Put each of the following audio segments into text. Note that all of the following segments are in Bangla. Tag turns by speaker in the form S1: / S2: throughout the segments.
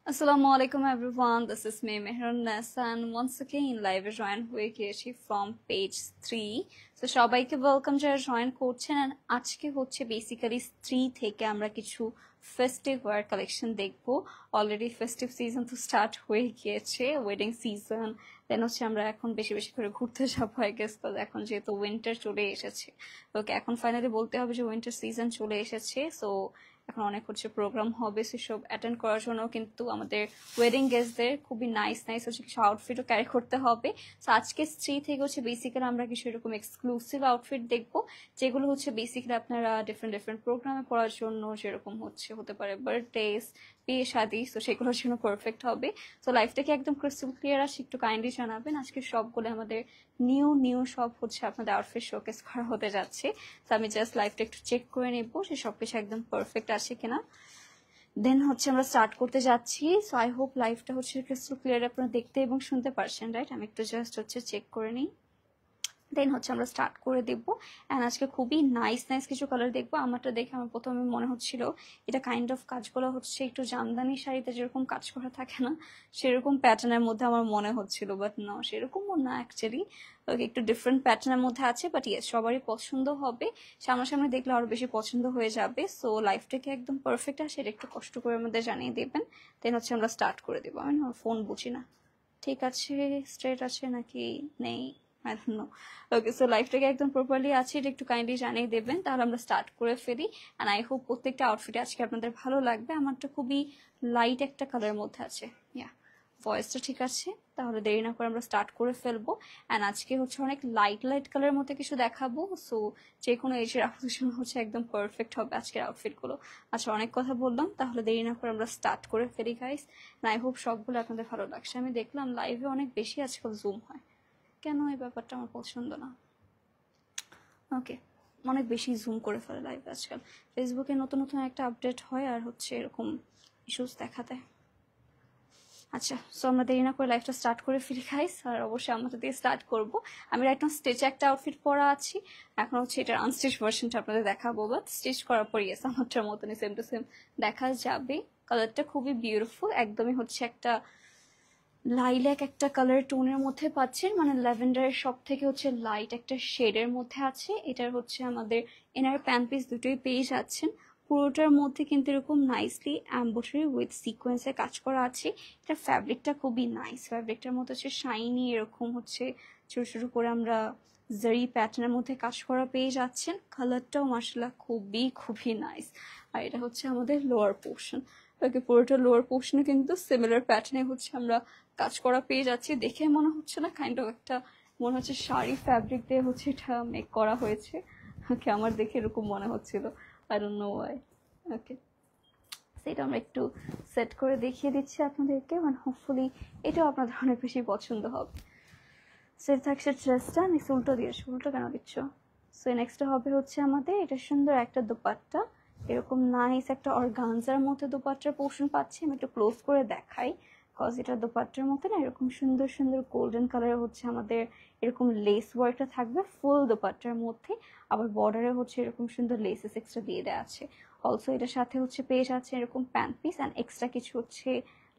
S1: Assalamualaikum everyone, this is me Mehran Nessa and once again live join হয়ে গিয়েছি from page 3. So সবাইকে ওয়েলকাম যারা জয়েন করছেন and আজকে হচ্ছে বেসিক্যালি 3 থেকে আমরা কিছু ফেস্টিভ ওয়্যার কালেকশন দেখবো। অলরেডি ফেস্টিভ সিজন তো স্টার্ট হয়ে গিয়েছে, ওয়েডিং সিজন, দেন হচ্ছে আমরা এখন বেশি বেশি করে ঘুরতে যাবো আই গেস, এখন যেহেতু উইন্টার চলে এসেছে। ওকে, এখন ফাইনালি বলতে হবে যে উইন্টার সিজন চলে এসেছে। সো এখন অনেক হচ্ছে প্রোগ্রাম হবে, সেসব অ্যাটেন্ড করার জন্য কিন্তু আমাদের ওয়েডিং গেস্টদের খুবই নাইস হচ্ছে কিছু আউটফিটও ক্যারি করতে হবে। সো আজকে স্ত্রী থেকে হচ্ছে বেসিক্যালি আমরা কিছু এরকম এক্সক্লুসিভ আউটফিট দেখবো, যেগুলো হচ্ছে বেসিক্যালি আপনারা ডিফারেন্ট প্রোগ্রামে পড়ার জন্য, যেরকম হতে পারে বার্থডেস, বিয়ে শাদি, তো সেগুলোর জন্য পারফেক্ট হবে। তো লাইফটাকে একদম ক্রিস্টাল ক্লিয়ার আসে, একটু কাইন্ডলি জানাবেন। আজকে সবগুলো আমাদের নিউ সব হচ্ছে আপনাদের আউটফিট শোকেস করা হতে যাচ্ছে। তো আমি জাস্ট লাইফটা একটু চেক করে নেবো যে সবকিছু একদম পারফেক্ট আছে কিনা, দেন হচ্ছে আমরা স্টার্ট করতে যাচ্ছি। সো আই হোপ লাইফটা হচ্ছে ক্রিস্টাল ক্লিয়ার আপনারা দেখতে এবং শুনতে পারছেন, রাইট? আমি একটু জাস্ট হচ্ছে চেক করে নিই, দেন হচ্ছে আমরা স্টার্ট করে দেবো। অ্যান্ড আজকে খুবই নাইস কিছু কালার দেখবো। আমারটা দেখে আমার প্রথমে মনে হচ্ছিল এটা কাইন্ড অফ কাজগুলো হচ্ছে একটু জামদানি শাড়িতে যেরকম কাজ করা থাকে না, সেরকম প্যাটার্নের মধ্যে আমার মনে হচ্ছিল, বাট না, সেরকমও না অ্যাকচুয়ালি, একটু ডিফারেন্ট প্যাটার্নের মধ্যে আছে। বাট ইয়েস, সবারই পছন্দ হবে, সামনাসামনি দেখলে আরো বেশি পছন্দ হয়ে যাবে। সো লাইফটাকে একদম পারফেক্ট আছে, এটা একটু কষ্ট করে আমাদের জানিয়ে দেবেন, দেন হচ্ছে আমরা স্টার্ট করে দেবো। আমি না ফোন বুঝি না, ঠিক আছে স্ট্রেট আছে নাকি নেই, I don't know. Okay, so লাইফটাকে একদম প্রপারলি আছে, এটা একটু কাইন্ডলি জানিয়ে দেবেন, তাহলে আমরা স্টার্ট করে ফেলি। অ্যান্ড আই হোপ প্রত্যেকটা আউটফিট আজকে আপনাদের ভালো লাগবে। আমারটা খুবই লাইট একটা কালারের মধ্যে আছে, ইয়া ভয়েসটা ঠিক আছে, তাহলে দেরি না করে আমরা স্টার্ট করে ফেলবো। অ্যান্ড আজকে হচ্ছে অনেক লাইট কালারের মধ্যে কিছু দেখাবো, সো যে কোনো এজের আপনাদের জন্য হচ্ছে একদম পারফেক্ট হবে আজকের আউটফিটগুলো। আচ্ছা, অনেক কথা বললাম, তাহলে দেরি না করে আমরা স্টার্ট করে ফেলি গাইস। অ্যান্ড আই হোপ সবগুলো আপনাদের ভালো লাগছে। আমি দেখলাম লাইভে অনেক বেশি আজকাল জুম হয়, কেন এই ব্যাপারটা আমার পছন্দ না। ওকে, অনেক বেশি জুম করে ফেলে লাইভ আজকাল, ফেসবুকে নতুন একটা আপডেট হয় আর হচ্ছে এরকম ইস্যুস দেখা দেয়। আচ্ছা, সো আমরা দেরি না করে লাইভটা স্টার্ট করে ফেলি গাইস, আর অবশ্যই আমাদের দিয়ে স্টার্ট করব। আমি রাইট নাও স্টেজে একটা আউটফিট পরা আছি, এখন হচ্ছে এটার আনস্টিচ ভার্সনটা আপনাদের দেখাবো, বাট স্টিচ করার পর ইয়েস আমারটার মতনই সেম টু সেম দেখা যাবে। কালারটা খুবই বিউটিফুল, একদমই হচ্ছে একটা লাইল্যাক একটা কালার টোনের মধ্যে পাচ্ছেন, মানে ল্যাভেন্ডারের সব থেকে হচ্ছে লাইট একটা শেডের মধ্যে আছে। এটার হচ্ছে আমাদের এনার প্যান্ট পিস দুটোই পেয়ে যাচ্ছেন। পুরোটার মধ্যে কিন্তু এরকম নাইসলি এমব্রয়ডারি উইথ সিকোয়েন্সে কাজ করা আছে। এটা ফ্যাব্রিকটা খুবই নাইস, ফ্যাব্রিকটার মধ্যে হচ্ছে শাইনি, এরকম হচ্ছে ছোট ছোট করে আমরা জারি প্যাটার্নের মধ্যে কাজ করা পেয়ে যাচ্ছেন। কালারটাও মাশাআল্লাহ খুবই নাইস। আর এটা হচ্ছে আমাদের লোয়ার পোর্শন। ওকে, পুরোটা লোয়ার পোর্শনে কিন্তু সিমিলার প্যাটার্নে হচ্ছে আমরা কাজ করা পেয়ে যাচ্ছি। দেখে মনে হচ্ছে না কাইন্ড অফ একটা, মনে হচ্ছে শাড়ি ফ্যাব্রিক দিয়ে হচ্ছে এটা মেক করা হয়েছে। ওকে, আমার দেখে এরকম মনে হচ্ছিল, আই ডোন্ট নো ওয়াই। ওকে, সেটা আমরা একটু সেট করে দেখিয়ে দিচ্ছি আপনাদেরকে, মানে হোপফুলি এটাও আপনাদের অনেক বেশি পছন্দ হবে। সেট থাকছে ড্রেসটা, নেক্সট উল্টো দিয়েছে, উল্টো কেন দিচ্ছ? সো নেক্সটটা হবে হচ্ছে আমাদের এটা সুন্দর একটা দোপাট্টা, এরকম নাইস একটা অর্গানজার মধ্যে দোপাট্টার পোর্শন পাচ্ছি। আমি একটু ক্লোজ করে দেখাই, কজ এটা দোপাট্টার মধ্যে না এরকম সুন্দর গোল্ডেন কালারের হচ্ছে আমাদের এরকম লেস ওয়ার্কটা থাকবে ফুল দোপাট্টার মধ্যে, আবার বর্ডারে হচ্ছে এরকম সুন্দর লেসেস এক্সট্রা দিয়ে দেওয়া আছে। অলসো এটার সাথে হচ্ছে পেয়ে যাচ্ছে এরকম প্যান্ট পিস অ্যান্ড এক্সট্রা কিছু হচ্ছে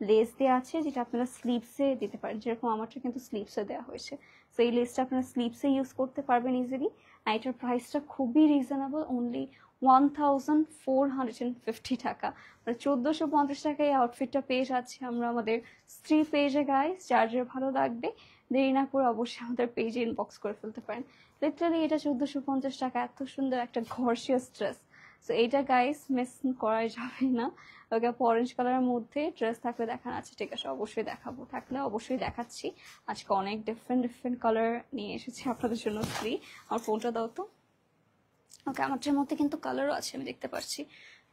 S1: লেস দেওয়া আছে, যেটা আপনারা স্লিভসে দিতে পারেন, যেরকম আমারটা কিন্তু স্লিভসে দেওয়া হয়েছে। সো এই লেসটা আপনারা স্লিভসে ইউজ করতে পারবেন ইজিলি। আর এটার প্রাইসটা খুবই রিজনেবল, অনলি 1450 টাকা, মানে 1450 টাকায় এই আউটফিটটা পেয়ে যাচ্ছি আমরা আমাদের স্ত্রী পেজে গাইস। যার ভালো লাগবে দেরি না করে অবশ্যই আমাদের পেজে ইনবক্স করে ফেলতে পারেন। লিটারালি এটা 1450 টাকা, এত সুন্দর একটা গর্জিয়াস ড্রেস। সো এইটা গাইস মিস করাই যাবে না। ওকে, অরেঞ্জ কালারের মধ্যে ড্রেস থাকলে দেখান আছে, ঠিক আছে অবশ্যই দেখাবো, থাকলে অবশ্যই দেখাচ্ছি। আজকে অনেক ডিফারেন্ট কালার নিয়ে এসেছি আপনাদের জন্য ফ্রি। আমার ফোনটা দাও তো। ওকে, আমারটার মধ্যে কিন্তু কালারও আছে আমি দেখতে পাচ্ছি।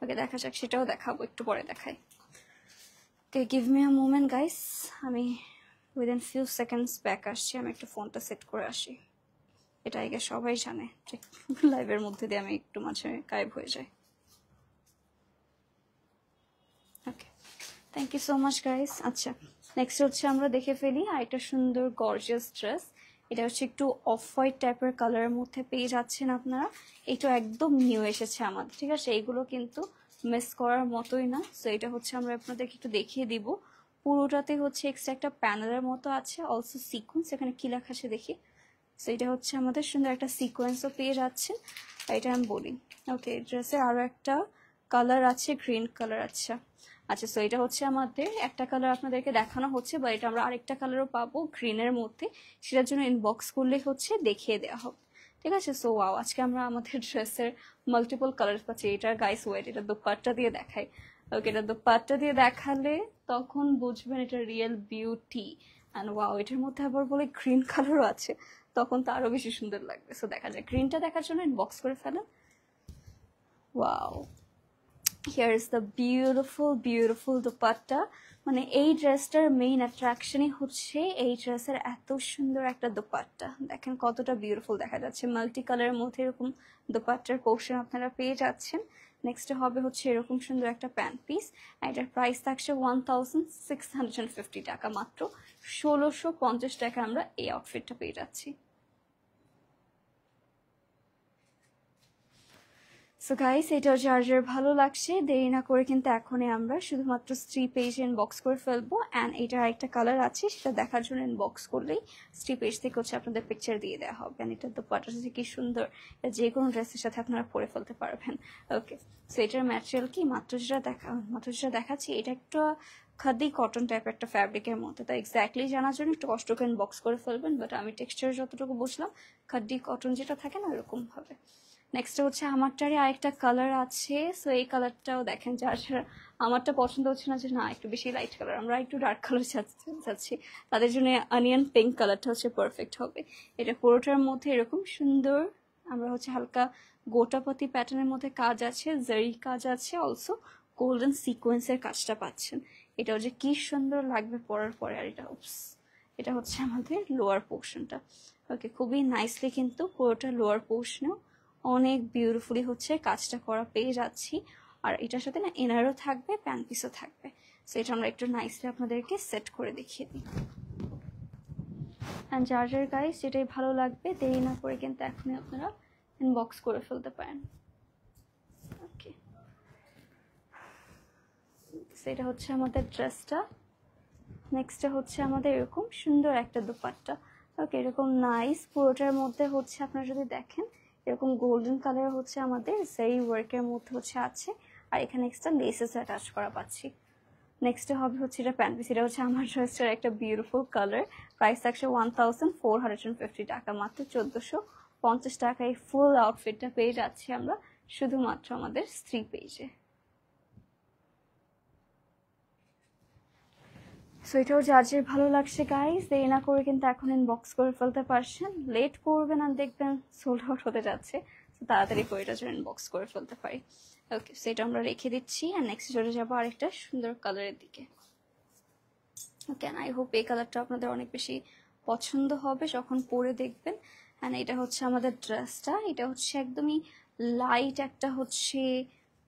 S1: ওকে, দেখা যাক, সেটাও দেখাবো, একটু পরে দেখাই। Okay, give me a moment guys, আমি উইদিন ফিউ সেকেন্ডস ব্যাক আসছি। আমি একটু ফোনটা সেট করে আসি। এটা আগে সবাই জানে যে লাইভের মধ্যে দিয়ে আমি একটু মাঝে গায়েব হয়ে যাই। Okay, thank you so much guys. আচ্ছা, নেক্সট হচ্ছে আমরা দেখে ফেলি আর একটা সুন্দর গর্জিয়াস ড্রেস। এটা হচ্ছে একটু অফ হোয়াইট টাইপের কালারের মধ্যে পেয়ে যাচ্ছেন আপনারা। এটা একদম নিউ এসেছে আমাদের, ঠিক আছে? এইগুলো কিন্তু মিস করার মতোই না। সো এটা হচ্ছে আমরা আপনাদেরকে একটু দেখিয়ে দিব। পুরোটাতে হচ্ছে এক্সট্রা একটা প্যানেলের মতো আছে, অলসো সিকোয়েন্স। এখানে কি লেখা আছে দেখি। সো এটা হচ্ছে আমাদের সুন্দর একটা সিকোয়েন্সও পেয়ে যাচ্ছেন। এটা আমি বলি, ওকে ড্রেসে আরও একটা কালার আছে, গ্রিন কালার। আচ্ছা আচ্ছা, সো এটা হচ্ছে আমাদের একটা কালার আপনাদেরকে দেখানো হচ্ছে, বা এটা আমরা আরেকটা কালারও পাবো গ্রিনের মধ্যে, সেটার জন্য ইনবক্স করলেই হচ্ছে দেখিয়ে দেওয়া হবে, ঠিক আছে। সো ওয়াও, আজকে আমরা আমাদের ড্রেসের মাল্টিপল কালার পাচ্ছি। এটা গাইস ওয়েট, এটা দোপাট্টা দিয়ে দেখাই। ওকে, এটা দোপাট্টা দিয়ে দেখালে তখন বুঝবেন এটা রিয়েল বিউটি। অ্যান্ড ওয়াও, এটার মধ্যে আবার বলে গ্রিন কালারও আছে, তখন তো আরো বেশি সুন্দর লাগবে। সো দেখা যায়, গ্রিনটা দেখার জন্য ইনবক্স করে ফেলেন। Wow, here is the beautiful dupatta. মানে এই ড্রেসটার মেইন অ্যাট্রাকশনই হচ্ছে এই ড্রেসের এত সুন্দর একটা দুপাট্টা। দেখেন কতটা বিউটিফুল দেখা যাচ্ছে, মাল্টি কালারের মধ্যে এরকম দুপাট্টার পোর্শন আপনারা পেয়ে যাচ্ছেন। নেক্সট হবে হচ্ছে এরকম সুন্দর একটা প্যান্ট পিস। এটার প্রাইস থাকছে 1650 টাকা, মাত্র 1650 টাকা আমরা এই আউটফিটটা পেয়ে যাচ্ছি। সো গাইস, এটাও যার যার ভালো লাগছে দেরি না করে কিন্তু এখনই আমরা শুধুমাত্র স্ত্রী পেজে ইনবক্স করে ফেলবো। অ্যান্ড এটার একটা কালার আছে, সেটা দেখার জন্য ইনবক্স করলেই স্ত্রী পেজ থেকে হচ্ছে আপনাদের পিকচার দিয়ে দেওয়া হবে। অ্যান্ড এটা দোপাট্টা যে কি সুন্দর, যে কোনো ড্রেসের সাথে আপনারা পরে ফেলতে পারবেন। ওকে, সো এটার ম্যাটেরিয়াল কি মাত্র যেটা দেখাচ্ছি, এটা একটা খাদি কটন টাইপের একটা ফ্যাব্রিকের মধ্যে। তো এক্স্যাক্টলি জানার জন্য একটু কষ্ট করে ইনবক্স করে ফেলবেন, বাট আমি টেক্সচার যতটুকু বুঝলাম খাদি কটন যেটা থাকে না ওরকম ভাবে। নেক্সট হচ্ছে আমারটারই আরেকটা কালার আছে। সো এই কালারটাও দেখেন, যার আমারটা পছন্দ হচ্ছে না, যে না একটু বেশি লাইট কালার, আমরা একটু ডার্ক কালার চাচ্ছি, তাদের জন্য অনিয়ন পিঙ্ক কালারটা হচ্ছে পারফেক্ট হবে। এটা পুরোটার মধ্যে এরকম সুন্দর আমরা হচ্ছে হালকা গোটাপতি প্যাটার্নের মধ্যে কাজ আছে, জারি কাজ আছে, অলসো গোল্ডেন সিকোয়েন্সের কাজটা পাচ্ছেন। এটাও যে কি সুন্দর লাগবে পরার পরে। আর এটা হচ্ছে আমাদের লোয়ার পোর্শনটা। ওকে, খুবই নাইসলি কিন্তু পুরোটা লোয়ার পোর্শনেও অনেক বিউটিফুলি হচ্ছে কাজটা করা পেয়ে যাচ্ছি। আর এটার সাথে না ইনারও থাকবে, প্যান্ট পিসও থাকবে। সো এটা আমরা একটু নাইসলি আপনাদেরকে সেট করে দেখিয়ে দিই। অ্যান্ড যার যার গাইস যেটাই ভালো লাগবে দেরি না করে কিন্তু এখনই আপনারা ইনবক্স করে ফেলতে পারেন। ওকে, সেটা হচ্ছে আমাদের ড্রেসটা। নেক্সটে হচ্ছে আমাদের এরকম সুন্দর একটা দুপাট্টা। ওকে, এরকম নাইস পুরোটার মধ্যে হচ্ছে আপনারা যদি দেখেন এরকম গোল্ডেন কালার হচ্ছে আমাদের সেই ওয়ার্কের মধ্যে হচ্ছে আছে, আর এখানে এক্সট্রা লেসেস অ্যাটাচ করা পাচ্ছি। নেক্সটে হবে হচ্ছে এটা প্যান্ট পিস। এটা হচ্ছে আমার ড্রেসটার একটা বিউটিফুল কালার। প্রাইস থাকছে 1450 টাকা, মাত্র 1450 টাকায় ফুল আউটফিটটা পেয়ে যাচ্ছি আমরা শুধুমাত্র আমাদের স্ত্রী পেজে। সো এটাও যার যার ভালো লাগছে গাইস দেরি না করে কিন্তু এখন ইনবক্স করে ফেলতে পারছেন। লেট করবেন আর দেখবেন সোল্ড আউট হতে যাচ্ছে, তো তাড়াতাড়ি করে এটা জন্য ইনবক্স করে ফেলতে পারি। ওকে, সেটা আমরা রেখে দিচ্ছি। আর নেক্সট চলে যাবো আরেকটা সুন্দর কালারের দিকে। ওকে, আই হোপ এই কালারটা আপনাদের অনেক বেশি পছন্দ হবে যখন পরে দেখবেন। অ্যান্ড এটা হচ্ছে আমাদের ড্রেসটা। এটা হচ্ছে একদমই লাইট একটা হচ্ছে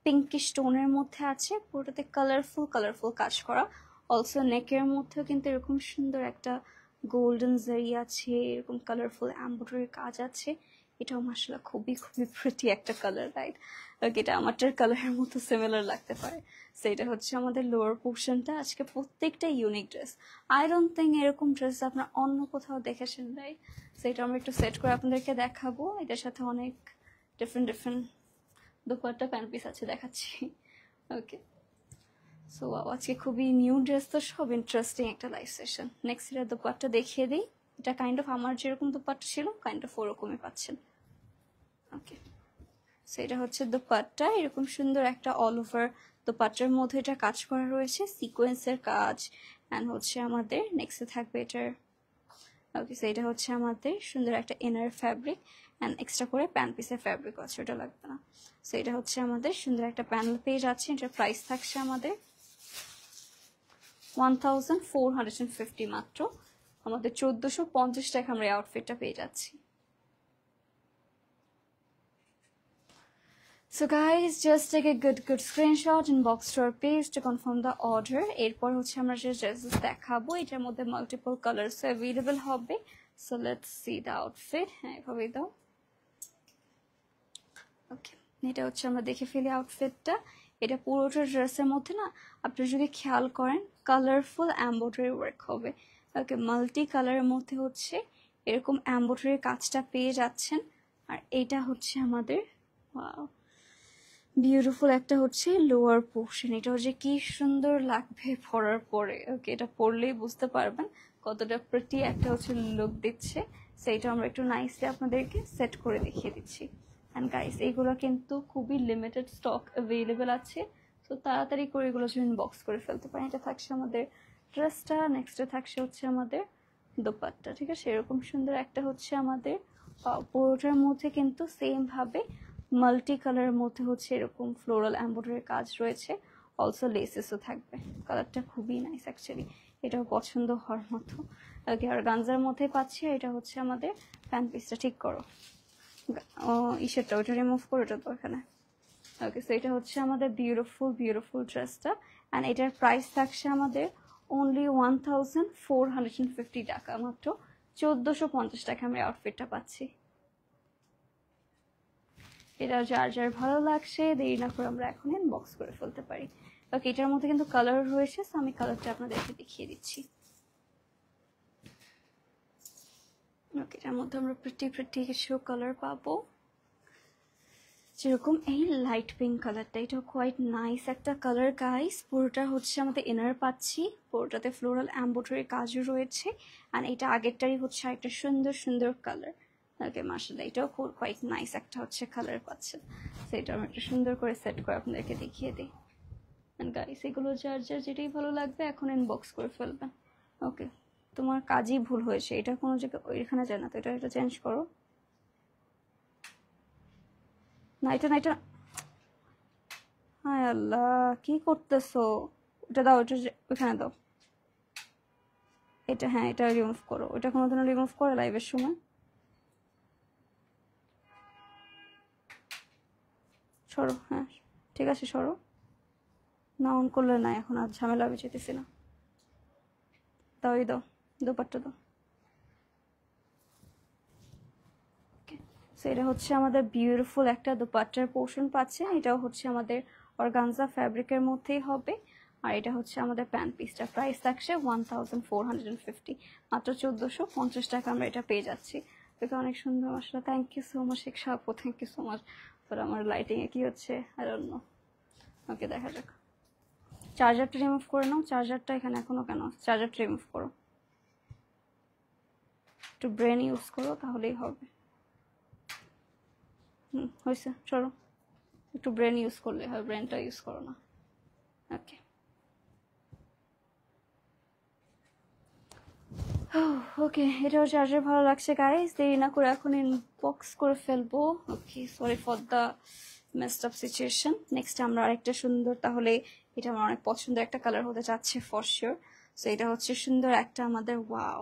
S1: পিঙ্কিশ টোনের মধ্যে আছে, পুরোটাতে কালারফুল কাজ করা। অলসো নেকের মধ্যেও কিন্তু এরকম সুন্দর একটা গোল্ডেন জারি আছে, এরকম কালারফুল এমব্রয়ডারি কাজ আছে। এটাও মাশাআল্লাহ খুবই প্রিটি একটা কালার, রাইট? ওকে, এটা আমারটার কালারের মতো সিমিলার লাগতে পারে। সো এটা হচ্ছে আমাদের লোয়ার পোর্শনটা। আজকে প্রত্যেকটা unique dress, I don't think এরকম ড্রেস আপনার অন্য কোথাও দেখেছেন, রাইট? সো এটা আমরা একটু সেট করে আপনাদেরকে দেখাবো। এটার সাথে অনেক ডিফারেন্ট দুপাট্টা প্যান্ট পিস আছে, দেখাচ্ছি। ওকে, সো আজকে খুবই নিউ ড্রেস, তো সব ইন্টারেস্টিং একটা লাইভ সেশন। নেক্সট এটা দুপাট্টা দেখিয়ে দিই। এটা কাইন্ড অফ আমার যেরকম দুপাট্টা ছিল কাইন্ড অফ ওরকমই পাচ্ছেন। ওকে, সো এটা হচ্ছে দুপাট্টা। এরকম সুন্দর একটা অল ওভার দুপাট্টার মধ্যে এটা কাজ করা রয়েছে, সিকোয়েন্সের কাজ। অ্যান্ড হচ্ছে আমাদের নেক্সটে থাকবে এটার। ওকে, সো এটা হচ্ছে আমাদের সুন্দর একটা ইনার ফ্যাব্রিক, অ্যান্ড এক্সট্রা করে প্যান্ট পিসের ফ্যাব্রিক আছে, ওটা লাগবে না। সো এটা হচ্ছে আমাদের সুন্দর একটা প্যানেল পেয়ে যাচ্ছে। এটার প্রাইস থাকছে আমাদের 1450, মাত্র আমাদের 1450 টাকা আমরা এই আউটফিটটা পেয়ে যাচ্ছি। So guys, just take a good screenshot and box to our page to confirm the order. এরপর হচ্ছে আমরা যে ড্রেসেস দেখাবো এটার মধ্যে মাল্টিপল কালার্স অ্যাভেলেবল হবে। So let's see the outfit. হ্যাঁ, এভাবেই দাও। ওকে, এটা হচ্ছে আমরা দেখে ফেলি আউটফিটটা। এটা পুরোটা ড্রেসের মধ্যে না আপনি যদি খেয়াল করেন কালারফুল এমব্রয়ডারি ওয়ার্ক হবে। ওকে, মাল্টি কালারের মধ্যে হচ্ছে এরকম এমব্রয়ডারি কাজটা পেয়ে যাচ্ছেন। আর এইটা হচ্ছে আমাদের বিউটিফুল একটা হচ্ছে লোয়ার পোর্শন। এটা হচ্ছে কি সুন্দর লাগবে পরার পরে। ওকে, এটা পরলেই বুঝতে পারবেন কতটা প্রিটি একটা হচ্ছে লুক দিচ্ছে। সেইটা আমরা একটু নাইসলি আপনাদেরকে সেট করে দেখিয়ে দিচ্ছি। অ্যান্ড গাইস, এইগুলো কিন্তু খুবই লিমিটেড স্টক অ্যাভেলেবেল আছে, তো তাড়াতাড়ি করে এগুলো জন্য বক্স করে ফেলতে পারেন। এটা থাকছে আমাদের ড্রেসটা, নেক্সটে থাকছে হচ্ছে আমাদের দোপাট্টা। ঠিক আছে, এরকম সুন্দর একটা হচ্ছে আমাদের পুরোটার মধ্যে কিন্তু সেম ভাবে মাল্টি কালারের মধ্যে হচ্ছে এরকম ফ্লোরাল এমব্রয়ডারি কাজ রয়েছে, অলসো লেসেসও থাকবে। কালারটা খুবই নাইস অ্যাকচুয়ালি, এটাও পছন্দ হওয়ার মতো। ওকে, আর গাঞ্জার মধ্যে পাচ্ছি। এটা হচ্ছে আমাদের প্যান্ট পিসটা ঠিক করো, ইসেরটা ওইটা রিমুভ করো, ওটা তো এখানে। ওকে, সো এটা হচ্ছে আমাদের বিউটিফুল ড্রেসটা। অ্যান্ড এটার প্রাইস থাকছে আমাদের অনলি 1450 টাকা, মাত্র 1450 টাকা আমরা আউটফিটটা পাচ্ছি। এটা যার যার ভালো লাগছে দেরি না করে আমরা এখন বক্স করে ফেলতে পারি। ওকে, এটার মধ্যে কিন্তু কালার রয়েছে, সো আমি কালারটা আপনাদেরকে দেখিয়ে দিচ্ছি। ওকে, এটার মধ্যে আমরা প্রিটি কিছু কালার পাবো, যেরকম এই লাইট পিঙ্ক কালারটা, এটা কোয়াইট নাইস একটা কালার গাইস। পুরোটা হচ্ছে আমাদের ইনার পাচ্ছি, পুরোটাতে ফ্লোরাল এমব্রয়ডারি কাজও রয়েছে। আর এটা আগেরটারই হচ্ছে একটা সুন্দর কালার। ওকে, মাশাআল্লাহ, এটাও কোয়াইট নাইস একটা হচ্ছে কালার পাচ্ছেন। তো এটা আমি একটা সুন্দর করে সেট করে আপনাদেরকে দেখিয়ে দিই। গাইস, এগুলো যার যার যেটাই ভালো লাগবে এখন ইনবক্স করে ফেলবেন। ওকে, তোমার কাজই ভুল হয়েছে, এটা কোনো জায়গায় ওইখানে যায় না, তো এটা চেঞ্জ করো। না, এটা হায় আল্লাহ, কি করতেছো? ওটা দাও, ওটা ওইখানে দাও। এটা, হ্যাঁ, এটা রিমুভ করো। ওটা কোনো দিনও রিমুভ করে লাইভের সময় সরো। হ্যাঁ, ঠিক আছে, সরো। না অন করলে না, এখন আর ঝামেলা আমি যেতেছি না। দাও, এই দাও, দোপাট্টা দাও। সো এটা হচ্ছে আমাদের বিউটিফুল একটা দোপাট্টার পোর্শন পাচ্ছে। এটাও হচ্ছে আমাদের অর্গানজা ফ্যাব্রিকের মধ্যেই হবে। আর এটা হচ্ছে আমাদের প্যান্ট পিসটা, প্রাইস থাকছে 1450, মাত্র 1450 টাকা আমরা এটা পেয়ে যাচ্ছি। এটা অনেক সুন্দর, আসলে থ্যাংক ইউ সো মাচ শেখা আপু, thank you so much. For আমার লাইটিংয়ে কি হচ্ছে আই ডোন্ট নো। ওকে, দেখা যাক। চার্জারটা রিমুভ করে নাও, চার্জারটা এখানে এখনো কেন? চার্জারটা রিমুভ করো, একটু ব্রেন ইউজ করো, তাহলেই হবে। হয়েছে, চলো, একটু ব্রেন ইউজ করলে হয়, ব্রেনটা ইউজ করো না। ওকে, ওকে, এটাও চার্জার ভালো লাগছে গাইস, দেরি না করে এখন ইনবক্স করে ফেলবো। Okay, sorry for the messed up situation. Next আমরা আরেকটা সুন্দর, তাহলে এটা আমার অনেক পছন্দের একটা কালার হতে যাচ্ছে ফর শিওর। সো এটা হচ্ছে সুন্দর একটা আমাদের ওয়াও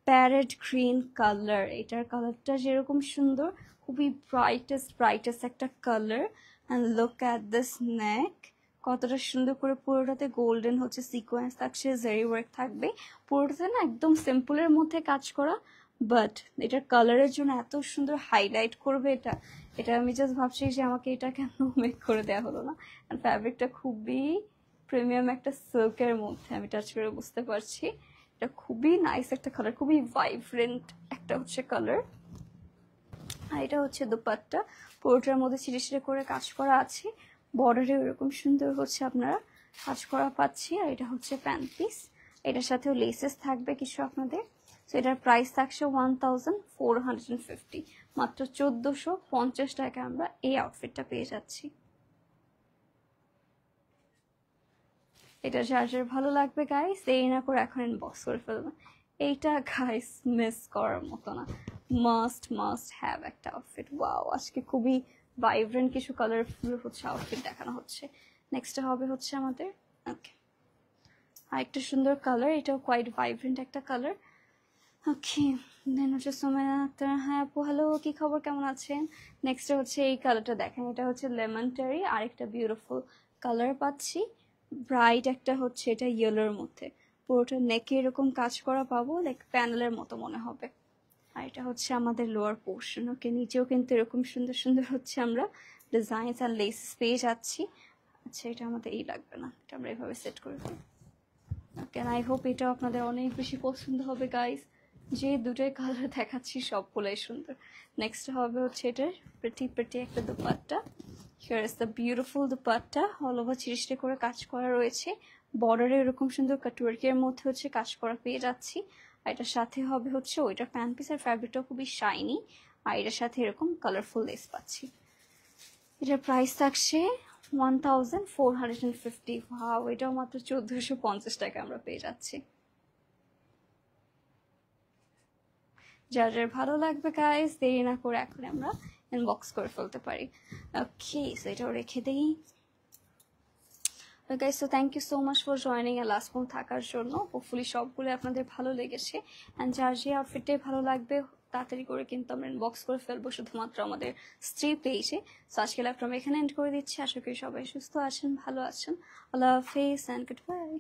S1: প্যারেট গ্রিন কালার। এটার কালারটা যেরকম সুন্দর, খুবই ব্রাইটেস্ট একটা colour. And look at this neck, কতটা সুন্দর করে পুরোটাতে গোল্ডেন হচ্ছে সিকোয়েন্স থাকছে, জারি ওয়ার্ক থাকবে পুরোটাতে না, একদম সিম্পলের মধ্যে কাজ করা, বাট এটার কালারের জন্য এত সুন্দর হাইলাইট করবে এটা। এটা আমি জাস্ট ভাবছি যে আমাকে এটা কেন মেক করে দেওয়া হলো না। আর ফ্যাব্রিকটা খুবই প্রিমিয়াম একটা সিল্কের মধ্যে, আমি টাচ করে বুঝতে পারছি। এটা খুবই নাইস একটা কালার, খুবই ভাইব্রেন্ট একটা হচ্ছে কালার। আর এটা হচ্ছে দোপাট্টা, পুরোটার মধ্যে ছিটে করে কাজ করা আছে, বর্ডারে এরকম সুন্দর হচ্ছে আপনারা কাজ করা পাচ্ছি। আর এটা হচ্ছে প্যান্ট পিস, এটার সাথেও লেসেস থাকবে কিছু আপনাদের। তো এটার প্রাইস থাকছে 1450, মাত্র 1450 টাকা আমরা এই আউটফিটটা পেয়ে যাচ্ছি। এটা যার যার ভালো লাগবে গাইস, দেরি না করে এখন ইনবক্স করে ফেলবেন। এইটা গাইস মিস করার মতো না, মাস্ট হ্যাভ একটা আউটফিট। ওয়াও, আজকে খুবই ভাইব্রেন্ট কিছু কালারফুল হচ্ছে আউটফিট দেখানো হচ্ছে। নেক্সটটা হবে হচ্ছে আমাদের ওকে আরেকটা সুন্দর কালার, এটাও কোয়াইট ভাইব্রেন্ট একটা কালার। ওকে, দেন হচ্ছে সোমেনা আক্তার, হ্যাঁ আপু হ্যালো, কি খবর, কেমন আছেন? নেক্সট হচ্ছে এই কালারটা দেখেন, এটা হচ্ছে লেমন টেরি, আরেকটা বিউটিফুল কালার পাচ্ছি, ব্রাইট একটা হচ্ছে এটা ইয়েলোর মধ্যে, পুরোটা নেকে এরকম কাজ করা পাবো, লাইক প্যানেলের মতো মনে হবে। আর এটা হচ্ছে আমাদের লোয়ার পোর্শন। ওকে, নিচেও কিন্তু এরকম সুন্দর হচ্ছে আমরা ডিজাইনস আর লেসেস পেয়ে যাচ্ছি। আচ্ছা এটা আমাদের এই লাগবে না, এটা আমরা এভাবে সেট করে দিই। ওকে, আই হোপ এটা আপনাদের অনেক বেশি পছন্দ হবে গাইস। যে দুটোই কালার দেখাচ্ছি সবগুলোই সুন্দর। নেক্সট হবে হচ্ছে এটার প্রিটি একটা dupatta. Here is the beautiful dupatta, all over চিরিশটে করে কাজ করা রয়েছে, বর্ডারে এরকম সুন্দর কাটওয়ার্কের মধ্যে হচ্ছে কাজ করা পেয়ে যাচ্ছি। আর এটার সাথে হবে হচ্ছে ওইটার প্যান্ট পিসের ফ্যাব্রিকটা খুবই শাইনি, আর এটার সাথে এরকম কালারফুল লেস পাচ্ছি। এটার প্রাইস থাকছে 1450। ভাও, এটাও মাত্র 1450 টাকা আমরা পেয়ে যাচ্ছি। যার যার ভালো লাগবে গাইস, দেরি না করে এখন আমরা ইনবক্স করে ফেলতে পারি। ওকে, সো এটাও রেখে দিই guys. So thank you so much for joining এ লাস্ট পর্যন্ত থাকার জন্য। হোপফুলি সবগুলো আপনাদের ভালো লেগেছে, অ্যান্ড যার যে আউটফিটটাই ভালো লাগবে তাড়াতাড়ি করে কিন্তু আমরা ইনবক্স করে ফেলবো শুধুমাত্র আমাদের স্ত্রী পেজে। সো আজকে লাইভটা আমরা এখানে এন্ড করে দিচ্ছি। আশা করি সবাই সুস্থ আছেন, ভালো আছেন। আল্লাহ হাফেজ অ্যান্ড গুড বাই।